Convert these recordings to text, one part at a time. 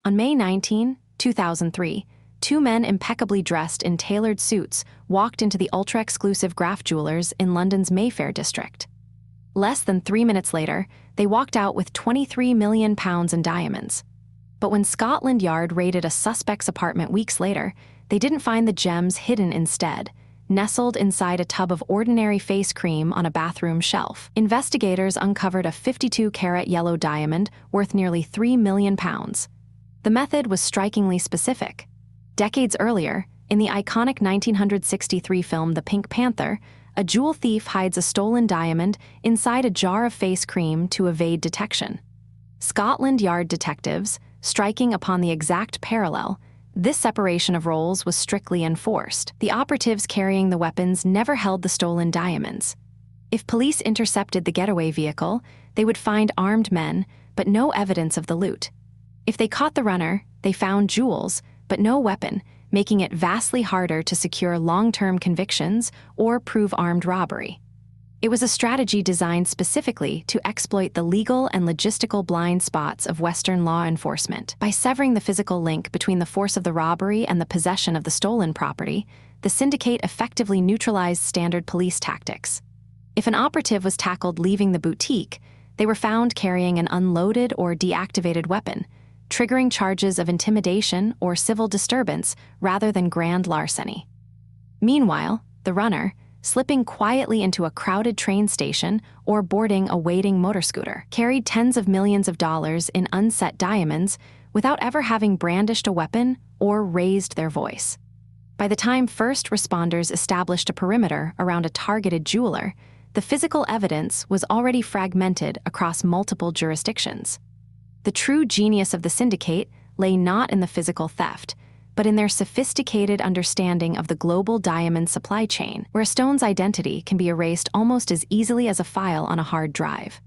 On May 19, 2003, two men impeccably dressed in tailored suits walked into the ultra-exclusive Graff Jewelers in London's Mayfair district. Less than 3 minutes later, they walked out with £23 million in diamonds. But when Scotland Yard raided a suspect's apartment weeks later, they didn't find the gems hidden instead, nestled inside a tub of ordinary face cream on a bathroom shelf. Investigators uncovered a 52-carat yellow diamond worth nearly £3 million. The method was strikingly specific. Decades earlier, in the iconic 1963 film The Pink Panther, a jewel thief hides a stolen diamond inside a jar of face cream to evade detection. Scotland Yard detectives, striking upon the exact parallel, this separation of roles was strictly enforced. The operatives carrying the weapons never held the stolen diamonds. If police intercepted the getaway vehicle, they would find armed men, but no evidence of the loot. If they caught the runner, they found jewels, but no weapon, making it vastly harder to secure long-term convictions or prove armed robbery. It was a strategy designed specifically to exploit the legal and logistical blind spots of Western law enforcement. By severing the physical link between the force of the robbery and the possession of the stolen property, the syndicate effectively neutralized standard police tactics. If an operative was tackled leaving the boutique, they were found carrying an unloaded or deactivated weapon, triggering charges of intimidation or civil disturbance rather than grand larceny. Meanwhile, the runner, slipping quietly into a crowded train station or boarding a waiting motor scooter, carried tens of millions of dollars in unset diamonds without ever having brandished a weapon or raised their voice. By the time first responders established a perimeter around a targeted jeweler, the physical evidence was already fragmented across multiple jurisdictions. The true genius of the syndicate lay not in the physical theft, but in their sophisticated understanding of the global diamond supply chain, where a stone's identity can be erased almost as easily as a file on a hard drive.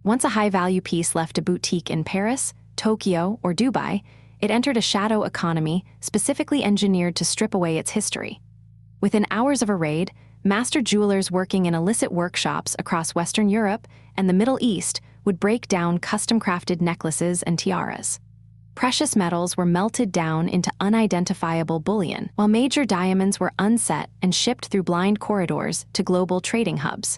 Once a high-value piece left a boutique in Paris, Tokyo, or Dubai, it entered a shadow economy specifically engineered to strip away its history. Within hours of a raid, master jewelers working in illicit workshops across Western Europe and the Middle East would break down custom-crafted necklaces and tiaras. Precious metals were melted down into unidentifiable bullion, while major diamonds were unset and shipped through blind corridors to global trading hubs.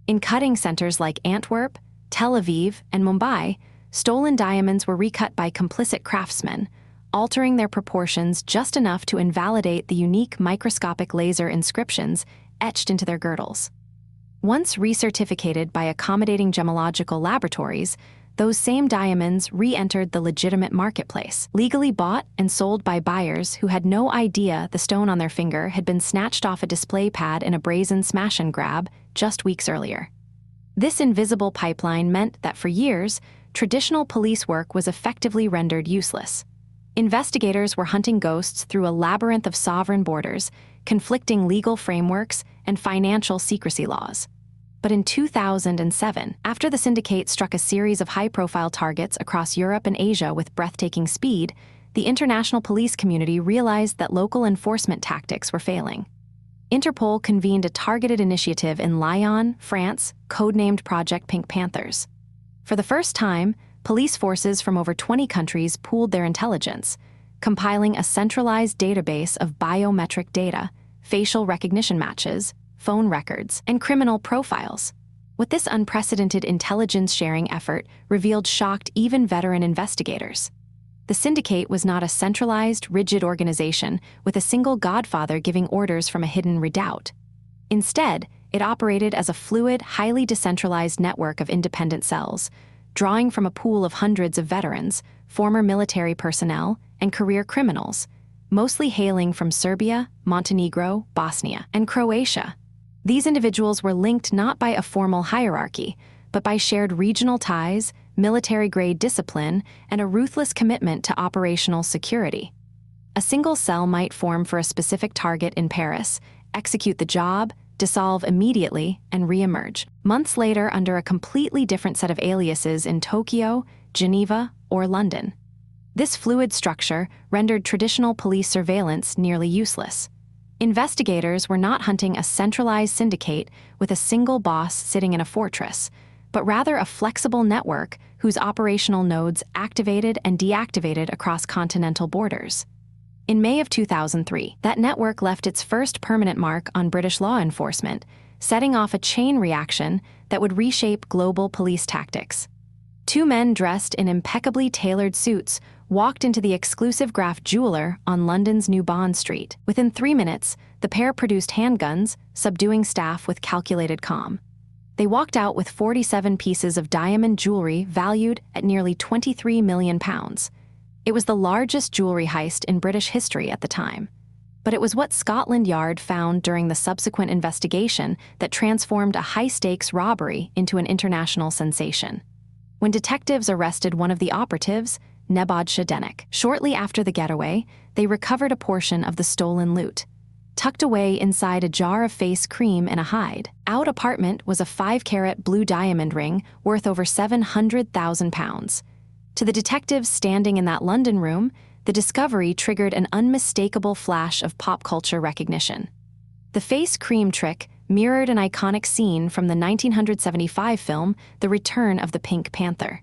In cutting centers like Antwerp, Tel Aviv, and Mumbai, stolen diamonds were recut by complicit craftsmen, altering their proportions just enough to invalidate the unique microscopic laser inscriptions etched into their girdles. Once recertificated by accommodating gemological laboratories, those same diamonds re-entered the legitimate marketplace, legally bought and sold by buyers who had no idea the stone on their finger had been snatched off a display pad in a brazen smash-and-grab just weeks earlier. This invisible pipeline meant that for years, traditional police work was effectively rendered useless. Investigators were hunting ghosts through a labyrinth of sovereign borders, conflicting legal frameworks, and financial secrecy laws. But in 2007, after the syndicate struck a series of high-profile targets across Europe and Asia with breathtaking speed, the international police community realized that local enforcement tactics were failing. Interpol convened a targeted initiative in Lyon, France, codenamed Project Pink Panthers. For the first time, police forces from over 20 countries pooled their intelligence, compiling a centralized database of biometric data, facial recognition matches, phone records, and criminal profiles. What this unprecedented intelligence-sharing effort revealed shocked even veteran investigators. The syndicate was not a centralized, rigid organization with a single godfather giving orders from a hidden redoubt. Instead, it operated as a fluid, highly decentralized network of independent cells, drawing from a pool of hundreds of veterans, former military personnel, and career criminals, mostly hailing from Serbia, Montenegro, Bosnia, and Croatia. These individuals were linked not by a formal hierarchy, but by shared regional ties, military-grade discipline, and a ruthless commitment to operational security. A single cell might form for a specific target in Paris, execute the job, dissolve immediately, and re-emerge months later under a completely different set of aliases in Tokyo, Geneva, or London. This fluid structure rendered traditional police surveillance nearly useless. Investigators were not hunting a centralized syndicate with a single boss sitting in a fortress, but rather a flexible network whose operational nodes activated and deactivated across continental borders. In May of 2003, that network left its first permanent mark on British law enforcement, setting off a chain reaction that would reshape global police tactics. Two men dressed in impeccably tailored suits walked into the exclusive Graf jeweler on London's New Bond Street. Within 3 minutes, the pair produced handguns, subduing staff with calculated calm. They walked out with 47 pieces of diamond jewelry valued at nearly £23 million. It was the largest jewelry heist in British history at the time. But it was what Scotland Yard found during the subsequent investigation that transformed a high-stakes robbery into an international sensation. When detectives arrested one of the operatives, Denik, shortly after the getaway, they recovered a portion of the stolen loot. Tucked away inside a jar of face cream in a hide, out apartment was a 5-carat blue diamond ring worth over £700,000. To the detectives standing in that London room, the discovery triggered an unmistakable flash of pop culture recognition. The face cream trick mirrored an iconic scene from the 1975 film The Return of the Pink Panther.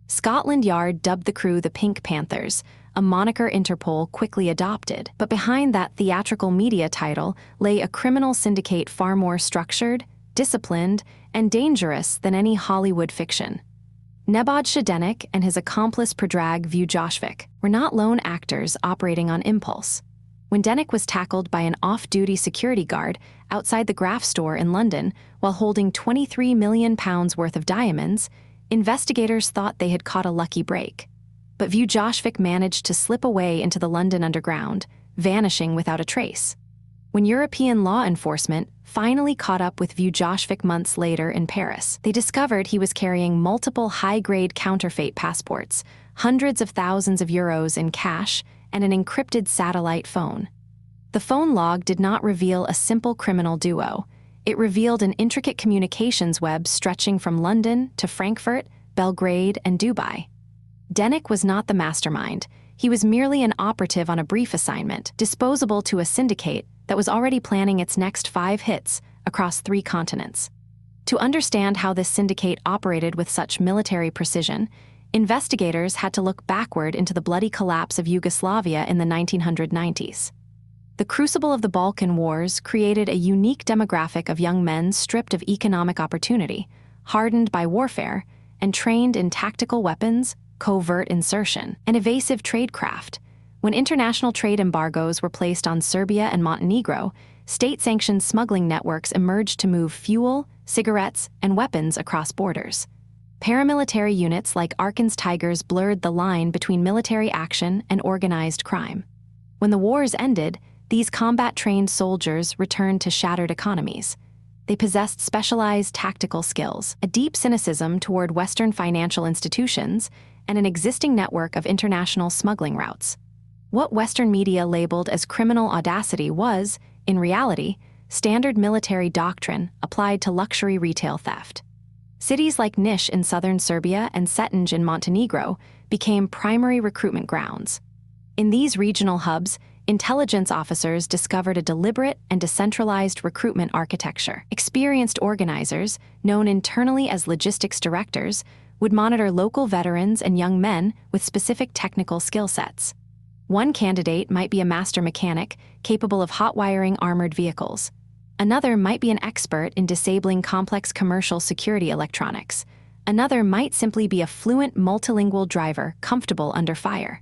Scotland Yard dubbed the crew the Pink Panthers, a moniker Interpol quickly adopted. But behind that theatrical media title lay a criminal syndicate far more structured, disciplined, and dangerous than any Hollywood fiction. Denik and his accomplice Predrag Vujošević were not lone actors operating on impulse. When Denik was tackled by an off-duty security guard outside the Graf store in London while holding £23 million worth of diamonds, investigators thought they had caught a lucky break. But Vujošević managed to slip away into the London underground, vanishing without a trace. When European law enforcement finally caught up with Vujošević months later in Paris, they discovered he was carrying multiple high-grade counterfeit passports, hundreds of thousands of euros in cash, and an encrypted satellite phone. The phone log did not reveal a simple criminal duo. It revealed an intricate communications web stretching from London to Frankfurt, Belgrade, and Dubai. Denik was not the mastermind. He was merely an operative on a brief assignment, disposable to a syndicate that was already planning its next 5 hits across 3 continents. To understand how this syndicate operated with such military precision, investigators had to look backward into the bloody collapse of Yugoslavia in the 1990s. The crucible of the Balkan Wars created a unique demographic of young men stripped of economic opportunity, hardened by warfare, and trained in tactical weapons, covert insertion, and evasive tradecraft. When international trade embargoes were placed on Serbia and Montenegro, state-sanctioned smuggling networks emerged to move fuel, cigarettes, and weapons across borders. Paramilitary units like Arkan's Tigers blurred the line between military action and organized crime. When the wars ended, these combat-trained soldiers returned to shattered economies. They possessed specialized tactical skills, a deep cynicism toward Western financial institutions, and an existing network of international smuggling routes. What Western media labeled as criminal audacity was, in reality, standard military doctrine applied to luxury retail theft. Cities like Niš in southern Serbia and Cetinje in Montenegro became primary recruitment grounds. In these regional hubs, intelligence officers discovered a deliberate and decentralized recruitment architecture. Experienced organizers, known internally as logistics directors, would monitor local veterans and young men with specific technical skill sets. One candidate might be a master mechanic capable of hot-wiring armored vehicles. Another might be an expert in disabling complex commercial security electronics. Another might simply be a fluent multilingual driver comfortable under fire.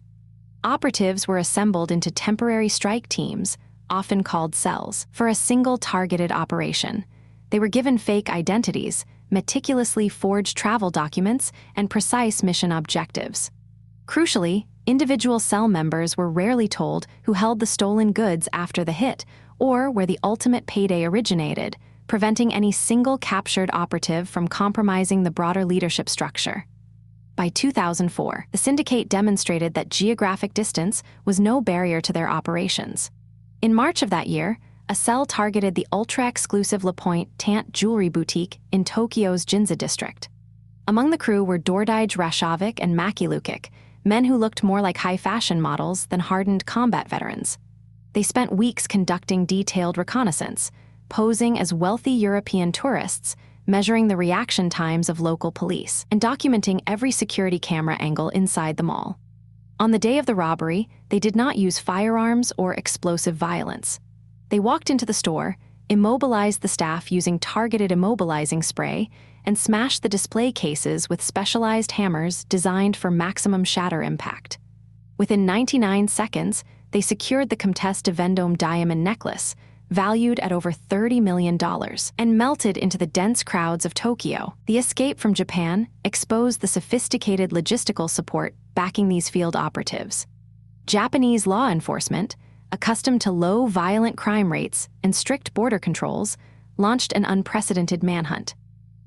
Operatives were assembled into temporary strike teams, often called cells, for a single targeted operation. They were given fake identities, meticulously forged travel documents, and precise mission objectives. Crucially, individual cell members were rarely told who held the stolen goods after the hit or where the ultimate payday originated, preventing any single captured operative from compromising the broader leadership structure. By 2004, the syndicate demonstrated that geographic distance was no barrier to their operations. In March of that year, a cell targeted the ultra-exclusive La Pointe Tant jewelry boutique in Tokyo's Ginza district. Among the crew were Đorđe Rašović and Maki Lukic, men who looked more like high-fashion models than hardened combat veterans. They spent weeks conducting detailed reconnaissance, posing as wealthy European tourists, measuring the reaction times of local police and documenting every security camera angle inside the mall. On the day of the robbery, they did not use firearms or explosive violence. They walked into the store, immobilized the staff using targeted immobilizing spray, and smashed the display cases with specialized hammers designed for maximum shatter impact. Within 99 seconds, they secured the Comtesse de Vendôme diamond necklace, valued at over $30 million, and melted into the dense crowds of Tokyo. The escape from Japan exposed the sophisticated logistical support backing these field operatives. Japanese law enforcement, accustomed to low violent crime rates and strict border controls, launched an unprecedented manhunt.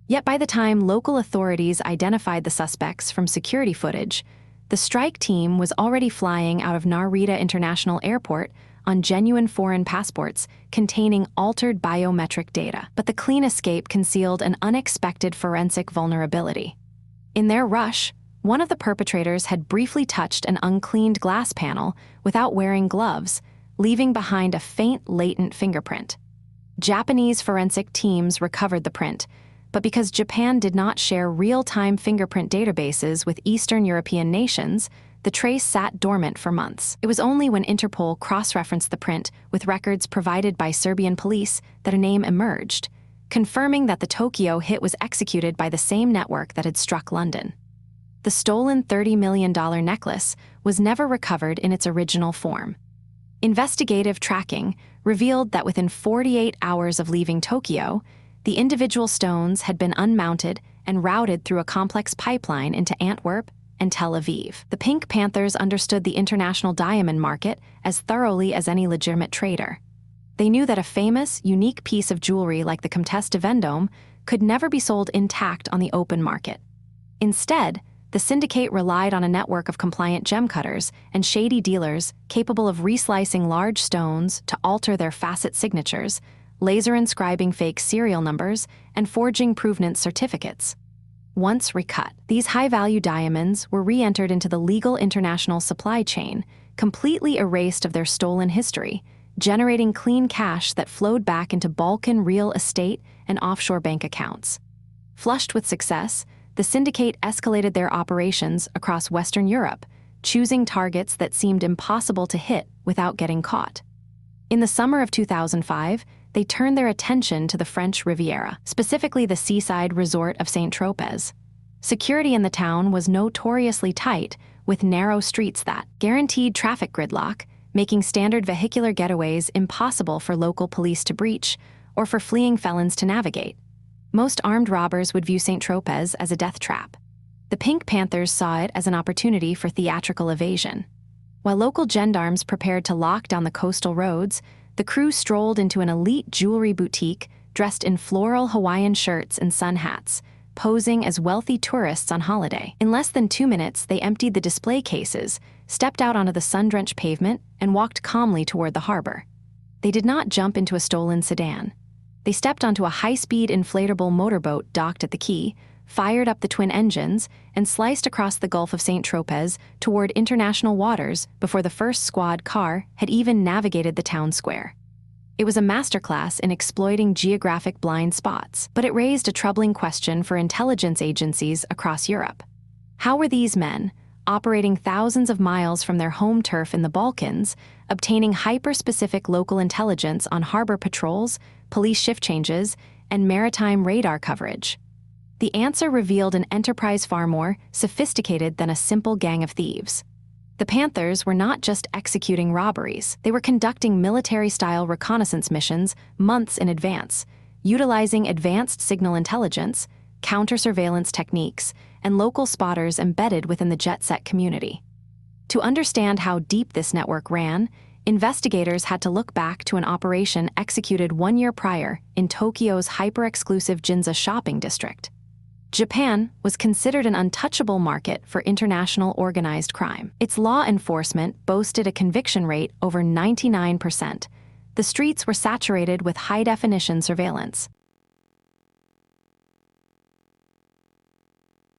Yet by the time local authorities identified the suspects from security footage, the strike team was already flying out of Narita International Airport on genuine foreign passports containing altered biometric data. But the clean escape concealed an unexpected forensic vulnerability. In their rush, one of the perpetrators had briefly touched an uncleaned glass panel without wearing gloves, leaving behind a faint latent fingerprint. Japanese forensic teams recovered the print, but because Japan did not share real-time fingerprint databases with Eastern European nations, the trace sat dormant for months. It was only when Interpol cross-referenced the print with records provided by Serbian police that a name emerged, confirming that the Tokyo hit was executed by the same network that had struck London. The stolen $30 million necklace was never recovered in its original form. Investigative tracking revealed that within 48 hours of leaving Tokyo, the individual stones had been unmounted and routed through a complex pipeline into Antwerp and Tel Aviv. The Pink Panthers understood the international diamond market as thoroughly as any legitimate trader. They knew that a famous, unique piece of jewelry like the Comtesse de Vendôme could never be sold intact on the open market. Instead, the syndicate relied on a network of compliant gem cutters and shady dealers capable of reslicing large stones to alter their facet signatures, laser inscribing fake serial numbers, and forging provenance certificates. Once recut, these high-value diamonds were re-entered into the legal international supply chain, completely erased of their stolen history, generating clean cash that flowed back into Balkan real estate and offshore bank accounts. Flushed with success, the syndicate escalated their operations across Western Europe, choosing targets that seemed impossible to hit without getting caught. In the summer of 2005, they turned their attention to the French Riviera, specifically the seaside resort of Saint-Tropez. Security in the town was notoriously tight, with narrow streets that guaranteed traffic gridlock, making standard vehicular getaways impossible for local police to breach or for fleeing felons to navigate. Most armed robbers would view Saint-Tropez as a death trap. The Pink Panthers saw it as an opportunity for theatrical evasion. While local gendarmes prepared to lock down the coastal roads, the crew strolled into an elite jewelry boutique dressed in floral Hawaiian shirts and sun hats, posing as wealthy tourists on holiday. In less than 2 minutes, they emptied the display cases, stepped out onto the sun-drenched pavement, and walked calmly toward the harbor. They did not jump into a stolen sedan. They stepped onto a high-speed inflatable motorboat docked at the quay, fired up the twin engines, and sliced across the Gulf of Saint-Tropez toward international waters before the first squad car had even navigated the town square. It was a masterclass in exploiting geographic blind spots, but it raised a troubling question for intelligence agencies across Europe. How were these men, operating thousands of miles from their home turf in the Balkans, obtaining hyper-specific local intelligence on harbor patrols, police shift changes, and maritime radar coverage? The answer revealed an enterprise far more sophisticated than a simple gang of thieves. The Panthers were not just executing robberies, they were conducting military-style reconnaissance missions months in advance, utilizing advanced signal intelligence, counter-surveillance techniques, and local spotters embedded within the jet-set community. To understand how deep this network ran, investigators had to look back to an operation executed 1 year prior in Tokyo's hyper-exclusive Ginza shopping district. Japan was considered an untouchable market for international organized crime. Its law enforcement boasted a conviction rate over 99%. The streets were saturated with high-definition surveillance.